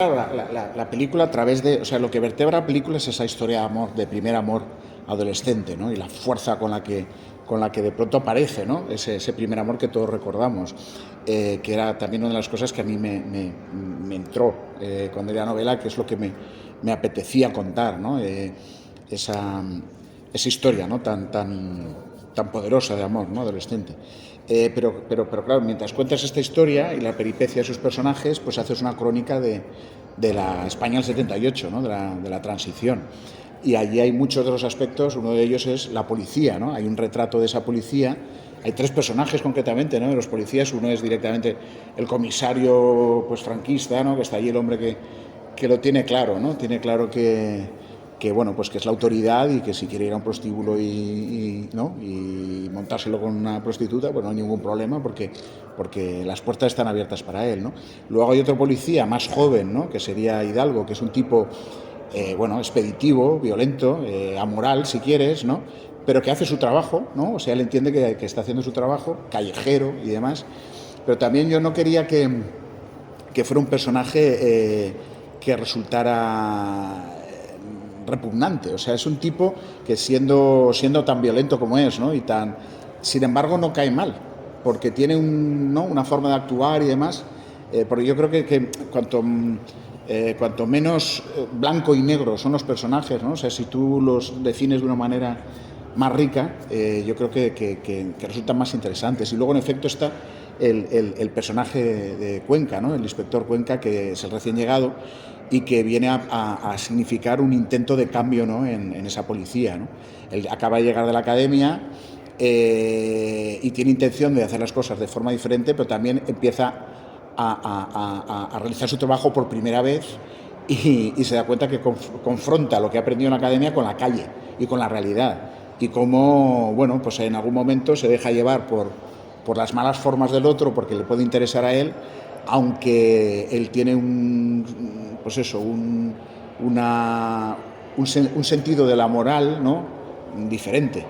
Claro, la película a través de, o sea, lo que vertebra la película es esa historia de amor, de primer amor adolescente, ¿no? Y la fuerza con la que de pronto aparece, ¿no? Ese primer amor que todos recordamos, que era también una de las cosas que a mí me entró cuando era novela, que es lo que me apetecía contar, ¿no? Esa, esa historia, ¿no? Tan poderosa de amor, ¿no? Adolescente. Pero claro, mientras cuentas esta historia y la peripecia de sus personajes, pues haces una crónica de la España del 78, ¿no? De la transición. Y allí hay muchos de los aspectos, uno de ellos es la policía, ¿no? Hay un retrato de esa policía, hay tres personajes concretamente, ¿no? De los policías, uno es directamente el comisario pues franquista, ¿no? Que está allí el hombre que lo tiene claro, ¿no? Tiene claro que bueno, pues que es la autoridad y que si quiere ir a un prostíbulo ¿no? Y montárselo con una prostituta, pues no hay ningún problema porque las puertas están abiertas para él, ¿no? Luego hay otro policía más joven, ¿no? Que sería Hidalgo, que es un tipo bueno, expeditivo, violento, amoral si quieres, ¿no? Pero que hace su trabajo, ¿no? O sea, él entiende que está haciendo su trabajo, callejero y demás. Pero también yo no quería que fuera un personaje que resultara repugnante. O sea, es un tipo que siendo tan violento como es, ¿no? Y tan, sin embargo, no cae mal, porque tiene ¿no? una forma de actuar y demás. Porque yo creo que cuanto menos blanco y negro son los personajes, ¿no? O sea, si tú los defines de una manera más rica, yo creo que resultan más interesantes. Y luego, en efecto, está el personaje de Cuenca, ¿no? El inspector Cuenca, que es el recién llegado y que viene a significar un intento de cambio, ¿no? en esa policía, ¿no? Él acaba de llegar de la academia y tiene intención de hacer las cosas de forma diferente, pero también empieza a realizar su trabajo por primera vez y se da cuenta que confronta lo que ha aprendido en la academia con la calle y con la realidad y cómo, bueno, pues en algún momento se deja llevar por las malas formas del otro porque le puede interesar a él, aunque él tiene pues eso, un sentido de la moral, ¿no? Diferente.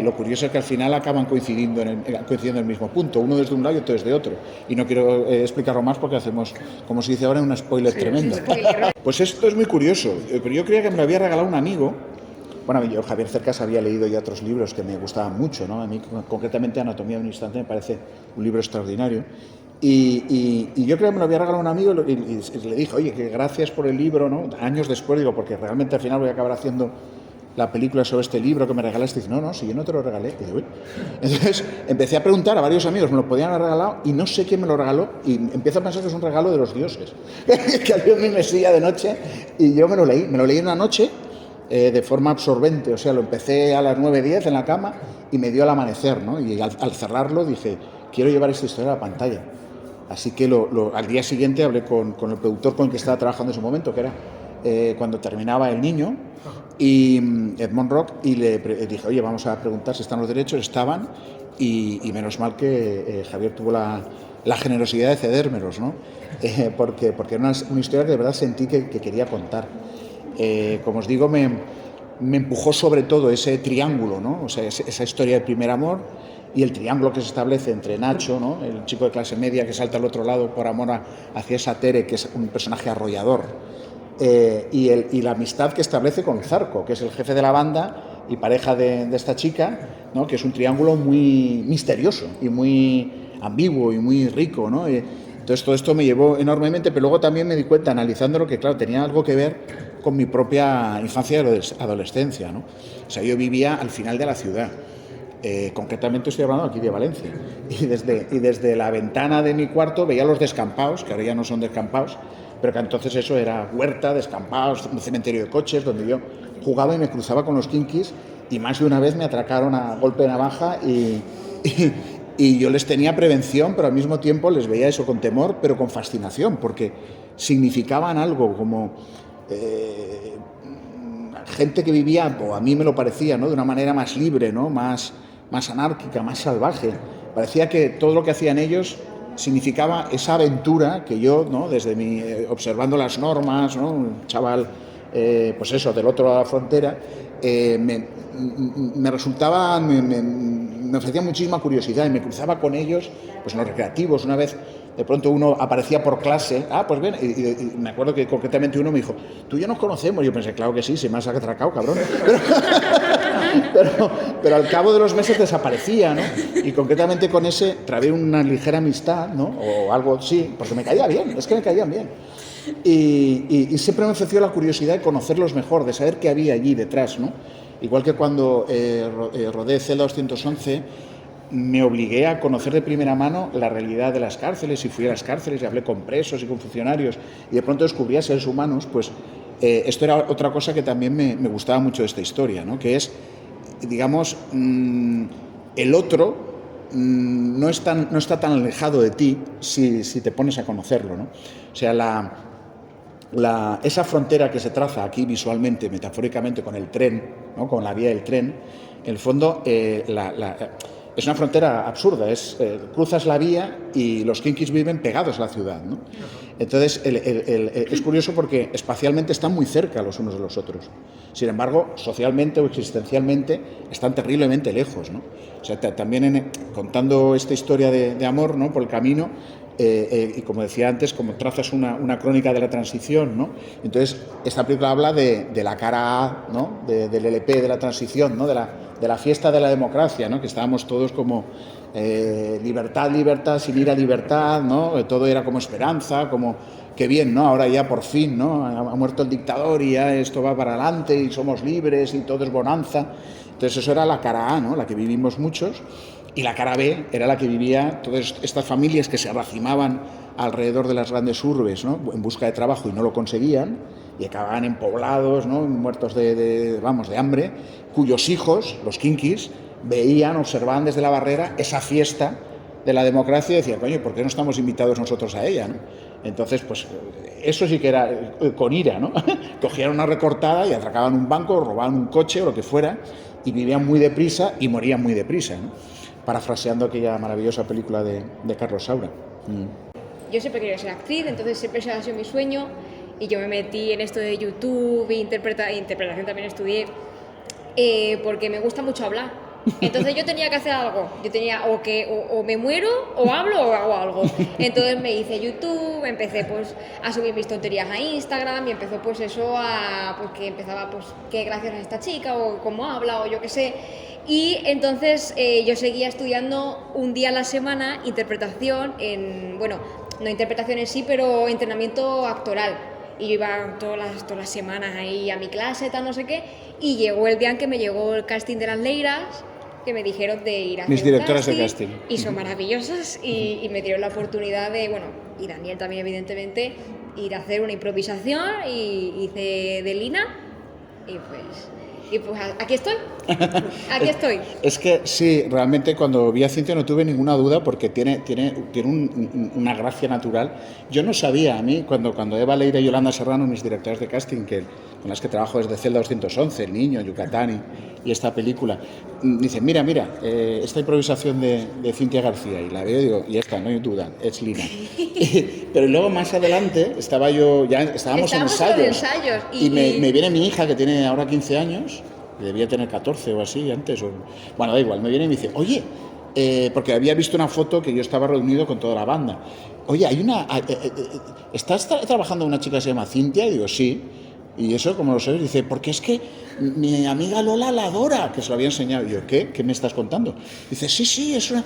Lo curioso es que al final acaban coincidiendo en el mismo punto, uno desde un lado y otro desde otro. Y no quiero explicarlo más porque hacemos, como se dice ahora, un spoiler tremendo. Pues esto es muy curioso, pero yo creía que me lo había regalado un amigo. Bueno, yo, Javier Cercas, había leído ya otros libros que me gustaban mucho, ¿no? A mí, concretamente, Anatomía de un instante me parece un libro extraordinario. Y yo creo que me lo había regalado un amigo y le dije, oye, que gracias por el libro, ¿no? Años después, digo, porque realmente al final voy a acabar haciendo la película sobre este libro que me regalaste. Y dice, no, si yo no te lo regalé. Y digo, entonces empecé a preguntar a varios amigos, me lo podían haber regalado y no sé quién me lo regaló. Y empiezo a pensar que es un regalo de los dioses, que había en mi mesilla de noche y yo me lo leí en una noche. De forma absorbente, o sea, lo empecé a las 9:10 en la cama y me dio al amanecer, ¿no? Y al cerrarlo dije, quiero llevar esta historia a la pantalla. Así que al día siguiente hablé con el productor con el que estaba trabajando en ese momento, que era cuando terminaba El Niño, y Edmond Rock, y le dije, oye, vamos a preguntar si están los derechos. Estaban, y menos mal que Javier tuvo la generosidad de cedérmelos, ¿no? Porque era una historia que de verdad sentí que quería contar. Como os digo, me empujó sobre todo ese triángulo, ¿no? O sea, esa historia del primer amor y el triángulo que se establece entre Nacho, ¿no? El chico de clase media que salta al otro lado por amor hacia esa Tere, que es un personaje arrollador, y la amistad que establece con Zarco, que es el jefe de la banda y pareja de esta chica, ¿no? Que es un triángulo muy misterioso y muy ambiguo y muy rico, ¿no? Entonces todo esto me llevó enormemente, pero luego también me di cuenta, analizándolo, que claro, tenía algo que ver con mi propia infancia y adolescencia, ¿no? O sea, yo vivía al final de la ciudad. Concretamente estoy hablando aquí de Valencia. Y desde la ventana de mi cuarto veía los descampados, que ahora ya no son descampados, pero que entonces eso era huerta, descampados, un cementerio de coches, donde yo jugaba y me cruzaba con los kinkis, y más de una vez me atracaron a golpe de navaja y yo les tenía prevención, pero al mismo tiempo les veía eso con temor, pero con fascinación, porque significaban algo como gente que vivía, o a mí me lo parecía, ¿no? De una manera más libre, ¿no? Más anárquica, más salvaje. Parecía que todo lo que hacían ellos significaba esa aventura que yo, ¿no? Desde observando las normas, ¿no? Un chaval, pues eso, del otro lado de la frontera, me resultaba, me ofrecía muchísima curiosidad y me cruzaba con ellos pues en los recreativos. Una vez de pronto uno aparecía por clase, pues ven, y me acuerdo que concretamente uno me dijo, tú y yo nos conocemos, y yo pensé, claro que sí, se me has atracado, cabrón, pero al cabo de los meses desaparecía, ¿no? Y concretamente con ese trabé una ligera amistad, ¿no? O algo, sí, porque me caía bien, es que me caían bien. Y siempre me ofreció la curiosidad de conocerlos mejor, de saber qué había allí detrás, ¿no? Igual que cuando rodé Celda 211, me obligué a conocer de primera mano la realidad de las cárceles, y fui a las cárceles y hablé con presos y con funcionarios, y de pronto descubrí a seres humanos, pues esto era otra cosa que también me gustaba mucho de esta historia, ¿no? Que es, digamos, el otro no está tan alejado de ti si te pones a conocerlo, ¿no? O sea, esa frontera que se traza aquí visualmente, metafóricamente, con el tren, ¿no? Con la vía del tren, en el fondo es una frontera absurda, cruzas la vía y los kinkis viven pegados a la ciudad, ¿no? Entonces es curioso porque espacialmente están muy cerca los unos de los otros. Sin embargo, socialmente o existencialmente están terriblemente lejos, ¿no? O sea, también contando esta historia de amor, ¿no? Por el camino, y como decía antes, como trazas una crónica de la transición, ¿no? Entonces, esta película habla de la cara A, ¿no? Del LP de la transición, ¿no? De la fiesta de la democracia, ¿no? Que estábamos todos como libertad, libertad, sin ir a libertad, ¿no? Todo era como esperanza, como qué bien, ¿no? Ahora ya por fin, ¿no? Ha muerto el dictador y ya esto va para adelante y somos libres y todo es bonanza. Entonces eso era la cara A, ¿no? La que vivimos muchos. Y la cara B era la que vivía todas estas familias que se abacimaban alrededor de las grandes urbes, ¿no? En busca de trabajo y no lo conseguían, y acababan en poblados, ¿no? Muertos de hambre, cuyos hijos, los kinkis, veían, observaban desde la barrera esa fiesta de la democracia y decían, coño, ¿por qué no estamos invitados nosotros a ella, ¿no? Entonces, pues eso sí que era con ira, ¿no? Cogían una recortada y atracaban un banco, robaban un coche o lo que fuera, y vivían muy deprisa y morían muy deprisa, ¿no? Parafraseando aquella maravillosa película de Carlos Saura. Yo siempre quería ser actriz, entonces siempre ese ha sido mi sueño, y yo me metí en esto de YouTube, interpretación también estudié, porque me gusta mucho hablar. Entonces yo tenía que hacer algo, yo tenía o me muero, o hablo, o hago algo. Entonces me hice YouTube, empecé pues a subir mis tonterías a Instagram, y empezó pues eso pues que empezaba pues qué gracias a esta chica, o cómo habla, o yo qué sé. Y entonces yo seguía estudiando un día a la semana interpretación, no interpretación en sí, pero entrenamiento actoral. Y yo iba todas las semanas ahí a mi clase, tal, no sé qué, y llegó el día en que me llegó el casting de Las Leiras, que me dijeron de ir a hacer mis directoras de casting. Y son maravillosas, y me dieron la oportunidad de, y Daniel también evidentemente, ir a hacer una improvisación, y hice de Lina, y pues aquí estoy. Aquí estoy. Es que sí, realmente cuando vi a Cintia no tuve ninguna duda, porque tiene una gracia natural. Yo no sabía, a mí, cuando Eva Leira y Yolanda Serrano, mis directoras de casting, con las que trabajo desde Celda 211, El Niño, Yucatán y esta película, dicen, mira, esta improvisación de Cintia García, y la veo y digo, y esta, no hay duda, es Lina. Pero luego más adelante estábamos en ensayos y me viene mi hija, que tiene ahora 15 años, debía tener 14 o así antes, bueno, da igual, me viene y me dice, oye, porque había visto una foto que yo estaba reunido con toda la banda, oye, ¿estás trabajando una chica que se llama Cintia? Y digo, sí. Y eso, como lo sabes, dice, porque es que mi amiga Lola la adora, que se lo había enseñado. Y yo, ¿qué? ¿Qué me estás contando? Dice, sí, es una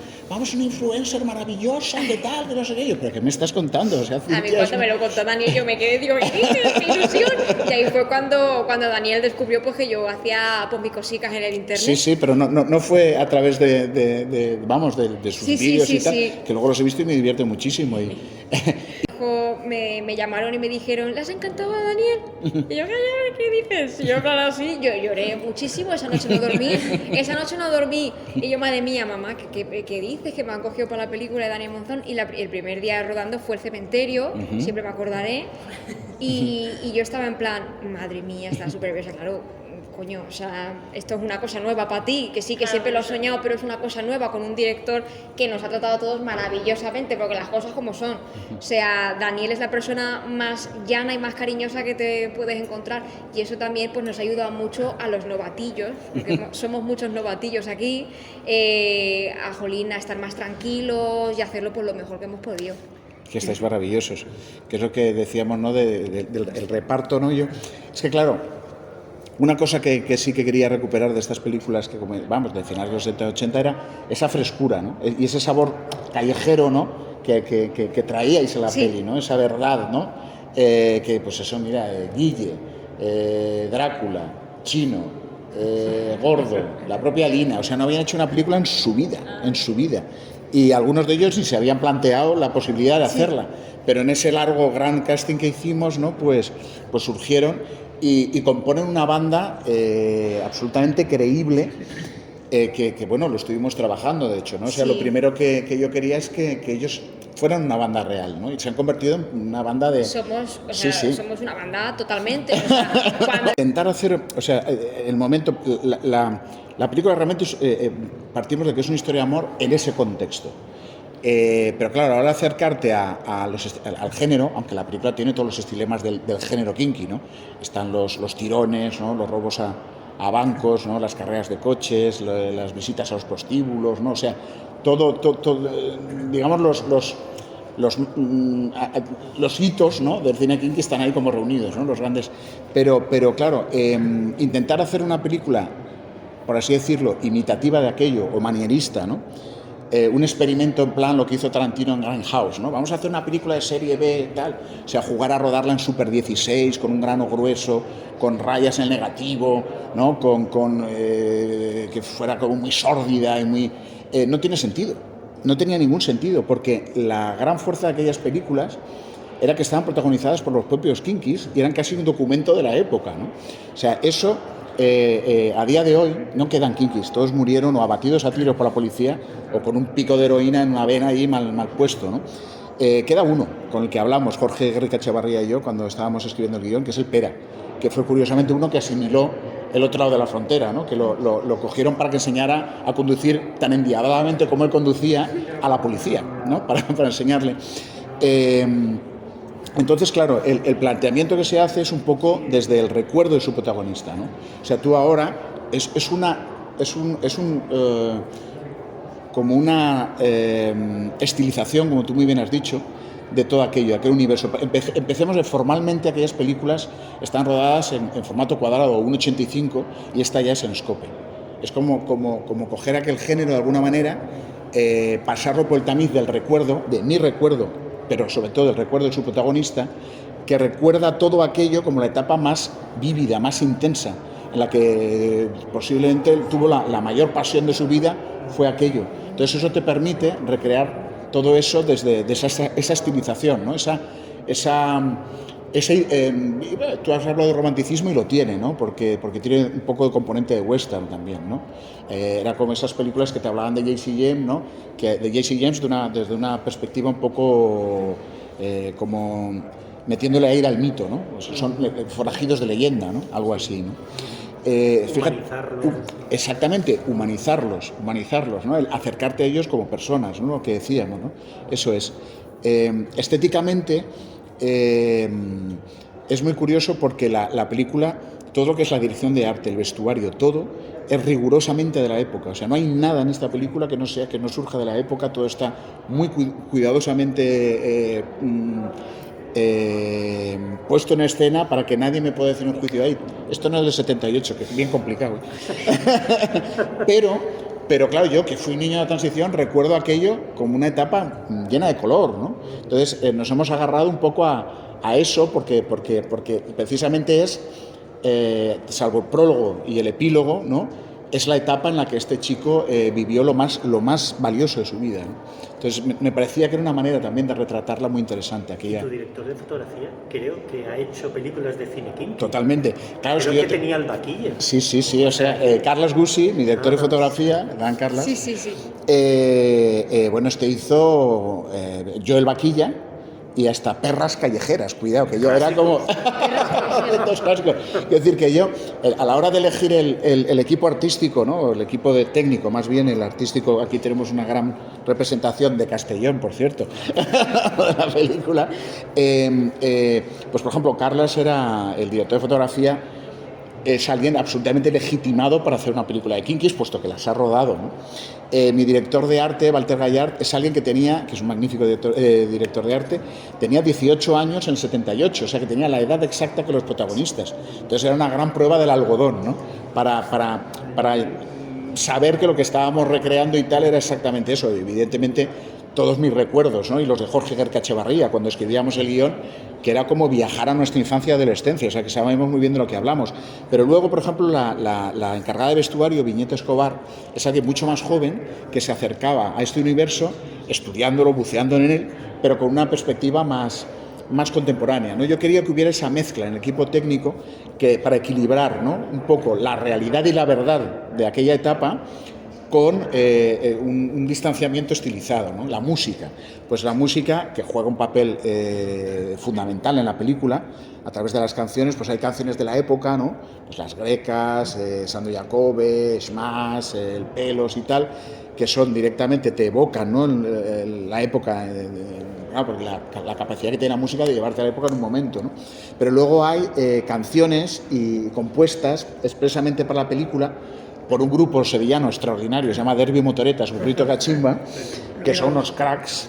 influencer maravillosa, ¿qué tal? Que no sé qué. Yo, ¿pero qué me estás contando? O sea, a mí cuando me lo contó Daniel, yo me quedé, digo, ¡qué ilusión! Y ahí fue cuando Daniel descubrió pues que yo hacía pues mis cositas en el internet. Sí, pero no fue a través de sus vídeos y tal, que luego los he visto y me divierte muchísimo. Me llamaron y me dijeron, ¿le has encantado a Daniel? Y yo, ¿qué dices? Y yo, claro, así, yo lloré muchísimo, esa noche no dormí. Y yo, madre mía, mamá, ¿qué dices? Que me han cogido para la película de Daniel Monzón, y el primer día rodando fue El Cementerio, siempre me acordaré, y yo estaba en plan, madre mía, estaba súper nerviosa, claro. Coño, o sea, esto es una cosa nueva para ti, que sí, que siempre lo has soñado, pero es una cosa nueva con un director que nos ha tratado a todos maravillosamente, porque las cosas como son. O sea, Daniel es la persona más llana y más cariñosa que te puedes encontrar, y eso también pues nos ha ayudado mucho a los novatillos, porque somos muchos novatillos aquí, a Jolín a estar más tranquilos y hacerlo por lo mejor que hemos podido. que estáis maravillosos, que es lo que decíamos, ¿no? Del reparto, ¿no? Es que claro, una cosa que sí que quería recuperar de estas películas que, vamos, de finales de los 70-80 era esa frescura, ¿no? Y ese sabor callejero, ¿no? Que traíais en la peli, ¿no? Esa verdad, ¿no? Que pues eso, mira, Guille, Drácula, Chino, Gordo, la propia Lina, o sea, no habían hecho una película en su vida. Y algunos de ellos ni se habían planteado la posibilidad de hacerla, pero en ese largo gran casting que hicimos, ¿no? Pues surgieron y componen una banda absolutamente creíble, que bueno, lo estuvimos trabajando, de hecho, ¿no? O sea, lo primero que yo quería es que ellos fueran una banda real, ¿no? Y se han convertido en una banda de... Somos una banda totalmente. O sea, cuando... Intentar hacer, o sea, el momento, la película realmente partimos de que es una historia de amor en ese contexto. Pero claro, ahora acercarte al género, aunque la película tiene todos los estilemas del género kinky, ¿no? Están los tirones, ¿no? Los robos a bancos, ¿no? Las carreras de coches, las visitas a los prostíbulos, ¿no? O sea, todo digamos, los hitos, ¿no? Del cine kinky están ahí como reunidos, ¿no? Los grandes. Pero claro, intentar hacer una película, por así decirlo, imitativa de aquello o manierista, ¿no? Un experimento en plan lo que hizo Tarantino en Grindhouse, ¿no? Vamos a hacer una película de serie B, tal, o sea, jugar a rodarla en Super 16 con un grano grueso, con rayas en el negativo, ¿no? Que fuera como muy sórdida y muy... no tiene sentido, no tenía ningún sentido, porque la gran fuerza de aquellas películas era que estaban protagonizadas por los propios kinkis y eran casi un documento de la época, ¿no? O sea, eso... a día de hoy no quedan kinkis, todos murieron o abatidos a tiros por la policía o con un pico de heroína en una vena ahí mal puesto, ¿no? Queda uno con el que hablamos, Jorge Guerrica Echevarría y yo, cuando estábamos escribiendo el guión, que es el Pera, que fue curiosamente uno que asimiló el otro lado de la frontera, ¿no? Que lo cogieron para que enseñara a conducir tan endiabladamente como él conducía a la policía, ¿no? para enseñarle. Entonces, claro, el planteamiento que se hace es un poco desde el recuerdo de su protagonista, ¿no? O sea, tú ahora como una estilización, como tú muy bien has dicho, de todo aquello, de aquel universo. Empecemos de formalmente aquellas películas están rodadas en formato cuadrado 1.85 y esta ya es en scope. Es como coger aquel género de alguna manera, pasarlo por el tamiz del recuerdo, de mi recuerdo, pero sobre todo el recuerdo de su protagonista, que recuerda todo aquello como la etapa más vívida, más intensa, en la que posiblemente tuvo la mayor pasión de su vida, fue aquello. Entonces eso te permite recrear todo eso desde esa estilización, ¿no? Tú has hablado de romanticismo y lo tiene, ¿no? Porque tiene un poco de componente de western también, ¿no? Era como esas películas que te hablaban de J.C. James, ¿no? Que de J.C. James desde una perspectiva un poco como metiéndole aire al mito, ¿no? Son forajidos de leyenda, ¿no? Algo así, ¿no? Fíjate, exactamente, humanizarlos, ¿no? El acercarte a ellos como personas, ¿no? Lo que decíamos, ¿no? Eso es. Estéticamente es muy curioso porque la película, todo lo que es la dirección de arte, el vestuario, todo es rigurosamente de la época. O sea, no hay nada en esta película que no surja de la época. Todo está muy cuidadosamente puesto en escena para que nadie me pueda decir un juicio ahí. Esto no es del 78, que es bien complicado. Pero claro, yo que fui niño de la transición recuerdo aquello como una etapa llena de color, ¿no? Entonces nos hemos agarrado un poco a eso porque precisamente es, salvo el prólogo y el epílogo, ¿no? Es la etapa en la que este chico vivió lo más valioso de su vida, ¿no? Entonces me parecía que era una manera también de retratarla muy interesante. Aquella... ¿Y tu director de fotografía creo que ha hecho películas de cine kinky? Totalmente. Claro, creo que tenía el vaquilla. Sí, o sea, Carlos Gussi, mi director de fotografía, gran Carlos. Sí. Bueno, hizo yo el vaquilla y hasta perras callejeras, cuidado, que yo era como... Es decir, que yo, a la hora de elegir el equipo artístico, ¿no? El equipo de técnico, más bien el artístico, aquí tenemos una gran representación de Castellón, por cierto, de la película. Pues, por ejemplo, Carlos era el director de fotografía, es alguien absolutamente legitimado para hacer una película de Kinkis, puesto que las ha rodado, ¿no? Mi director de arte, Walter Gallard, es alguien que es un magnífico director de arte, tenía 18 años en el 78, o sea que tenía la edad exacta que los protagonistas. Entonces era una gran prueba del algodón, ¿no? Para saber que lo que estábamos recreando y tal era exactamente eso. Evidentemente, todos mis recuerdos, ¿no? Y los de Jorge Guerca Echevarría, cuando escribíamos el guión, que era como viajar a nuestra infancia y adolescencia, o sea que sabemos muy bien de lo que hablamos. Pero luego, por ejemplo, la encargada de vestuario, Viñeta Escobar, es alguien mucho más joven que se acercaba a este universo, estudiándolo, buceando en él, pero con una perspectiva más contemporánea, ¿no? Yo quería que hubiera esa mezcla en el equipo técnico para equilibrar, ¿no? Un poco la realidad y la verdad de aquella etapa con un distanciamiento estilizado, ¿no? La música, pues la música que juega un papel fundamental en la película a través de las canciones, pues hay canciones de la época, ¿no? Pues las Grecas, Sandro Jacobe, Smash, El Pelos y tal, que son directamente, te evocan, ¿no? La época, porque la capacidad que tiene la música de llevarte a la época en un momento, ¿no? Pero luego hay canciones compuestas expresamente para la película por un grupo sevillano extraordinario, se llama Derby Motoretas, Burrito Cachimba, que son unos cracks.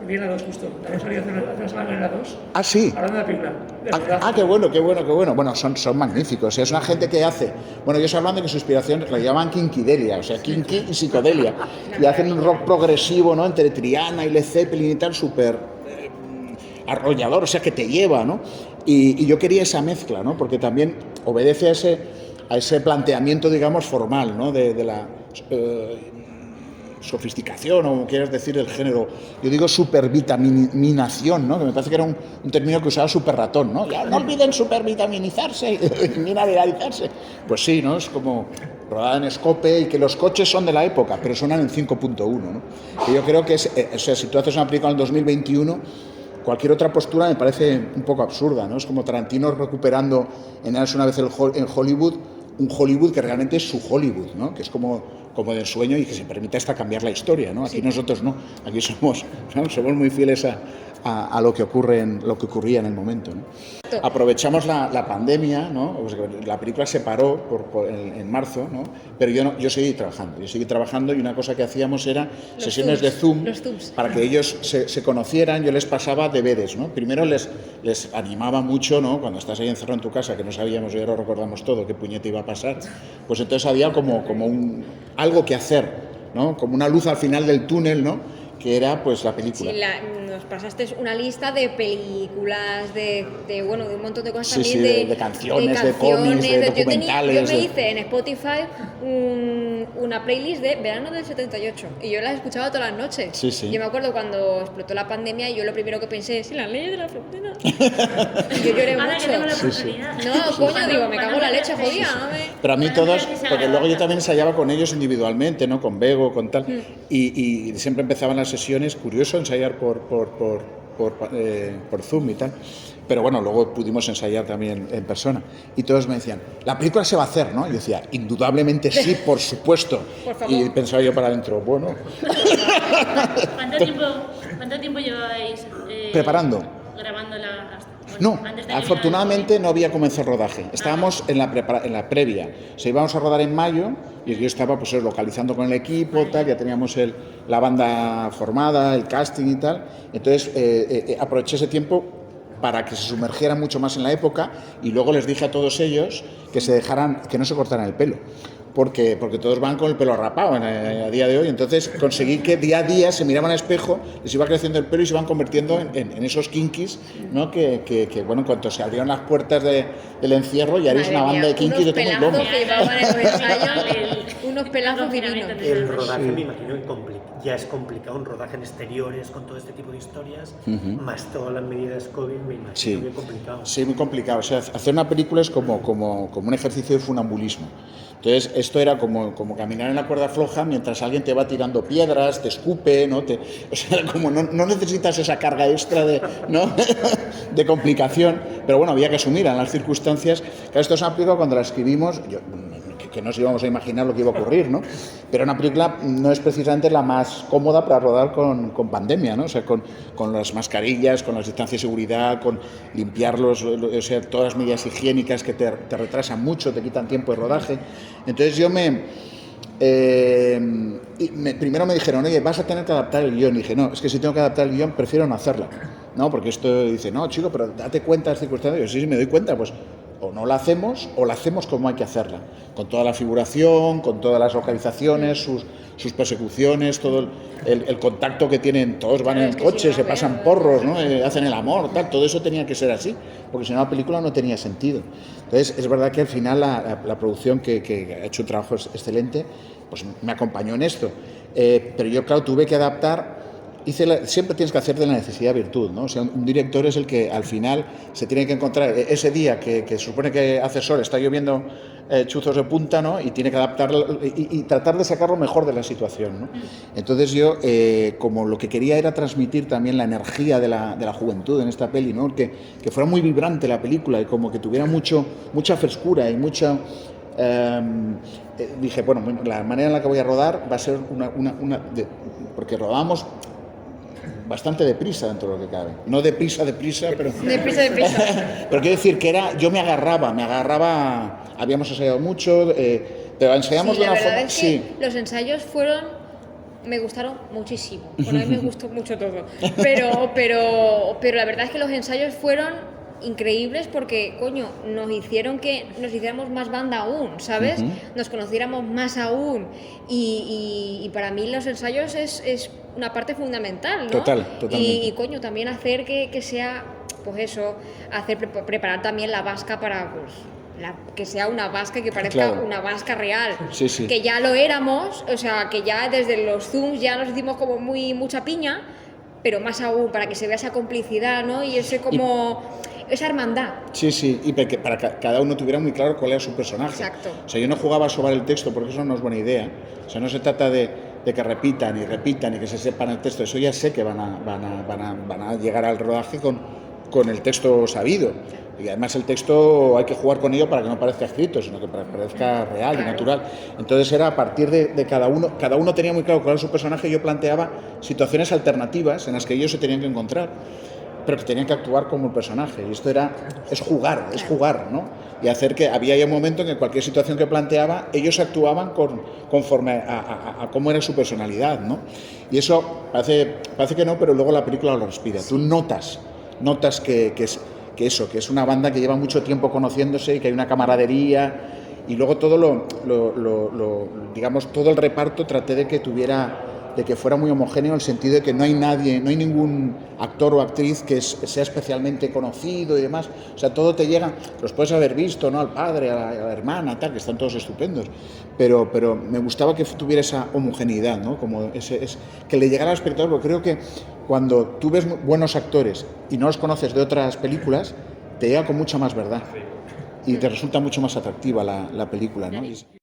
Viene a 2 justo, hemos salido hace una semana en la 2. Ah, sí. Hablando de la película. Qué bueno. Bueno, son magníficos. Es una gente que hace... Bueno, ellos hablan de que su inspiración la llaman kinkidelia, o sea, kinky y psicodelia. Y hacen un rock progresivo, ¿no? Entre Triana y Led Zeppelin y tal, súper arrollador, o sea, que te lleva, ¿no? Y yo quería esa mezcla, ¿no? Porque también obedece a ese planteamiento, digamos, formal, ¿no? De la sofisticación, o como quieras decir, del género. Yo digo supervitaminación, ¿no? Que me parece que era un término que usaba Super Ratón, ¿no? Ya no olviden supervitaminizarse, mineralizarse. Pues sí, ¿no? Es como rodada en escope y que los coches son de la época, pero suenan en 5.1, ¿no? Que yo creo que o sea, si tú haces una película en 2021, cualquier otra postura me parece un poco absurda, ¿no? Es como Tarantino recuperando en Eras una vez en Hollywood, un Hollywood que realmente es su Hollywood, ¿no? Que es como de ensueño y que se permite hasta cambiar la historia, ¿no? Aquí nosotros no, aquí somos muy fieles a lo que ocurría en el momento, ¿no? Aprovechamos la pandemia, ¿no? Pues la película se paró en marzo, ¿no? Pero yo seguí trabajando y una cosa que hacíamos era sesiones de Zoom para que ellos se conocieran. Yo les pasaba deberes, ¿no? Primero les animaba mucho, ¿no? Cuando estás ahí encerrado en tu casa, que no sabíamos, y ahora recordamos todo, qué puñete iba a pasar, pues entonces había como algo que hacer, ¿no? Como una luz al final del túnel, ¿no? Que era pues la película. Sí, nos pasaste una lista de películas, de un montón de cosas sí, también. Sí, de canciones, de cómics, de documentales. Yo me hice en Spotify una playlist de verano del 78 y yo la he escuchado todas las noches. Sí, sí. Yo me acuerdo cuando explotó la pandemia y yo lo primero que pensé es las leyes de la frontera. Yo lloré Ahora mucho. que tengo la oportunidad. No, coño, digo, me cago en la leche, jodida. Pero a mí todos, porque luego yo también ensayaba con ellos individualmente, ¿no? Con Bego, con tal, y siempre empezaban las sesiones, curioso ensayar por Zoom y tal, pero bueno, luego pudimos ensayar también en persona, y todos me decían, la película se va a hacer, ¿no? Y yo decía, indudablemente sí, por supuesto. Por favor. Y pensaba yo para adentro, bueno. ¿Cuánto tiempo lleváis preparando? Grabando No, afortunadamente no había comenzado el rodaje. Estábamos en la previa. O sea, íbamos a rodar en mayo y yo estaba pues localizando con el equipo, tal, ya teníamos la banda formada, el casting y tal. Entonces aproveché ese tiempo para que se sumergieran mucho más en la época y luego les dije a todos ellos que no se cortaran el pelo. Porque todos van con el pelo rapado a día de hoy. Entonces conseguí que día a día se miraban al espejo, les iba creciendo el pelo y se iban convirtiendo en esos kinkis, ¿no? Que bueno, en cuanto se abrieron las puertas del encierro, ya eres una banda de kinkis de todo el lomo. Unos pelazos divinos. El rodaje me imagino que ya es complicado, un rodaje en exteriores con todo este tipo de historias, más todas las medidas COVID, me imagino muy complicado. Sí, muy complicado. O sea, hacer una película es como un ejercicio de funambulismo. Entonces, esto era como caminar en la cuerda floja mientras alguien te va tirando piedras, te escupe, ¿no? O sea, como no necesitas esa carga extra de complicación, pero bueno, había que asumir en las circunstancias. Claro, esto es una película cuando la escribimos, que nos íbamos a imaginar lo que iba a ocurrir, ¿no? Pero una película no es precisamente la más cómoda para rodar con pandemia, ¿no? O sea, con las mascarillas, con las distancias de seguridad, con limpiar o sea, todas las medidas higiénicas que te retrasan mucho, te quitan tiempo de rodaje. Entonces yo primero me dijeron, oye, vas a tener que adaptar el guión. Y dije, no, es que si tengo que adaptar el guión, prefiero no hacerla. No, porque esto dice, no, chico, pero date cuenta de las circunstancias. Yo, sí, me doy cuenta, pues o no la hacemos o la hacemos como hay que hacerla. Con toda la figuración, con todas las localizaciones, sus persecuciones, todo el contacto que tienen, todos van en coche, se pasan porros, ¿no? Hacen el amor, tal, todo eso tenía que ser así, porque si no la película no tenía sentido. Entonces, es verdad que al final la producción, que ha hecho un trabajo excelente, pues me acompañó en esto. Pero yo, claro, tuve que adaptar. Siempre tienes que hacer de la necesidad virtud, ¿no? O sea, un director es el que al final se tiene que encontrar ese día que se supone que hace sol, está lloviendo chuzos de punta, ¿no? Y tiene que adaptarlo y tratar de sacar lo mejor de la situación, ¿no? Entonces yo, como lo que quería era transmitir también la energía de la juventud en esta peli, ¿no? Que fuera muy vibrante la película y como que tuviera mucha frescura y mucha... dije, bueno, la manera en la que voy a rodar va a ser porque rodamos bastante deprisa dentro de lo que cabe. No deprisa, pero... Deprisa. Pero quiero decir que yo me agarraba, habíamos ensayado mucho, pero ensayamos de una forma... La verdad es que los ensayos me gustaron muchísimo. Bueno, a mí me gustó mucho todo. Pero la verdad es que los ensayos fueron increíbles porque, coño, nos hicieron que nos hiciéramos más banda aún, ¿sabes? Uh-huh. Nos conociéramos más aún y para mí los ensayos es una parte fundamental, ¿no? Totalmente. Y coño, también hacer que sea, pues eso, preparar también la vasca para, pues, que sea una vasca y que parezca una vasca real. Sí. Que ya lo éramos, o sea, que ya desde los zooms ya nos hicimos como mucha piña, pero más aún, para que se vea esa complicidad, ¿no? Y ese esa hermandad. Sí, y para que cada uno tuviera muy claro cuál era su personaje. Exacto. O sea, yo no jugaba a sobar el texto porque eso no es buena idea. O sea, no se trata de que repitan y que se sepan el texto. Eso ya sé que van a llegar al rodaje con el texto sabido. Y además el texto hay que jugar con ello para que no parezca escrito, sino que parezca real y natural. Entonces era a partir de cada uno tenía muy claro cuál era su personaje y yo planteaba situaciones alternativas en las que ellos se tenían que encontrar, pero que tenían que actuar como el personaje. Y esto es jugar, ¿no? Y hacer que había ya un momento en que cualquier situación que planteaba, ellos actuaban conforme a cómo era su personalidad, ¿no? Y eso parece que no, pero luego la película lo respira. Tú notas que es una banda que lleva mucho tiempo conociéndose y que hay una camaradería, y luego todo digamos, todo el reparto traté de que fuera muy homogéneo, en el sentido de que no hay ningún actor o actriz que sea especialmente conocido y demás. O sea, todo te llega, los puedes haber visto, ¿no? Al padre, a la hermana, tal, que están todos estupendos. Pero me gustaba que tuviera esa homogeneidad, ¿no? Como que le llegara al espectador, porque creo que cuando tú ves buenos actores y no los conoces de otras películas, te llega con mucha más verdad y te resulta mucho más atractiva la película, ¿no?